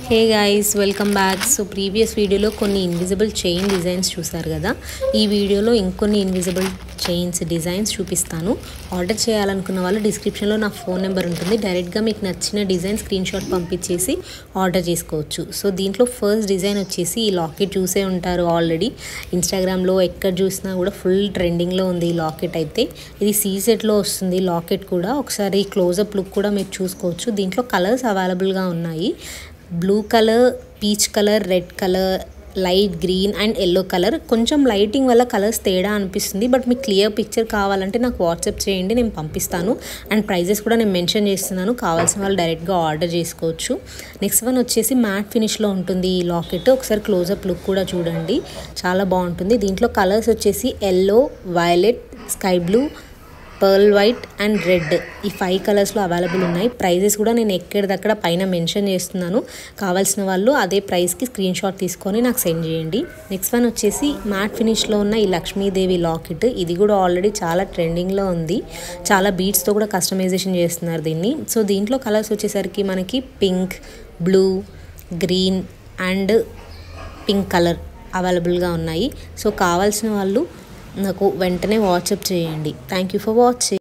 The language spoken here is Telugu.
Hey guys welcome back. So previous వీడియోలో కొన్ని ఇన్విజిబుల్ చైన్ డిజైన్స్ చూసారు కదా. ఈ వీడియోలో ఇంకొన్ని ఇన్విజిబుల్ చైన్స్ డిజైన్స్ చూపిస్తాను. ఆర్డర్ చేయాలనుకున్న వాళ్ళు డిస్క్రిప్షన్లో నా ఫోన్ నెంబర్ ఉంటుంది. డైరెక్ట్గా మీకు నచ్చిన డిజైన్ స్క్రీన్ షాట్ పంపించేసి ఆర్డర్ చేసుకోవచ్చు. సో దీంట్లో ఫస్ట్ డిజైన్ వచ్చేసి ఈ లాకెట్ చూసే ఉంటారు ఆల్రెడీ. ఇన్స్టాగ్రామ్లో ఎక్కడ చూసినా కూడా ఫుల్ ట్రెండింగ్లో ఉంది ఈ లాకెట్ అయితే. ఇది సీసెట్లో వస్తుంది లాకెట్ కూడా. ఒకసారి క్లోజప్ లుక్ కూడా మీరు చూసుకోవచ్చు. దీంట్లో కలర్స్ అవైలబుల్గా ఉన్నాయి. Blue colour, peach colour, red colour, light green and yellow colour. కొంచెం లైటింగ్ వల్ల కలర్స్ తేడా అనిపిస్తుంది. బట్ మీకు క్లియర్ పిక్చర్ కావాలంటే నాకు వాట్సాప్ చేయండి, నేను పంపిస్తాను. అండ్ ప్రైజెస్ కూడా నేను మెన్షన్ చేస్తున్నాను. కావాల్సిన వాళ్ళు డైరెక్ట్గా ఆర్డర్ చేసుకోవచ్చు. నెక్స్ట్ వన్ వచ్చేసి మ్యాట్ ఫినిష్లో ఉంటుంది ఈ లాకెట్. ఒకసారి క్లోజప్ లుక్ కూడా చూడండి, చాలా బాగుంటుంది. దీంట్లో కలర్స్ వచ్చేసి yellow, violet, sky blue, pearl white and red. ఈ 5 కలర్స్లో అవైలబుల్ ఉన్నాయి. ప్రైజెస్ కూడా నేను ఎక్కడిదక్కడ పైన మెన్షన్ చేస్తున్నాను. కావాల్సిన వాళ్ళు అదే ప్రైస్కి స్క్రీన్ షాట్ తీసుకొని నాకు సెండ్ చేయండి. నెక్స్ట్ వన్ వచ్చేసి మ్యాట్ ఫినిష్లో ఉన్న ఈ లక్ష్మీదేవి లాకెట్. ఇది కూడా ఆల్రెడీ చాలా ట్రెండింగ్లో ఉంది. చాలా బీడ్స్తో కూడా కస్టమైజేషన్ చేస్తున్నారు దీన్ని. సో దీంట్లో కలర్స్ వచ్చేసరికి మనకి pink, blue, green and pink colour అవైలబుల్గా ఉన్నాయి. సో కావాల్సిన వాళ్ళు నాకు వెంటనే వాట్సాప్ చేయండి. Thank you for watching.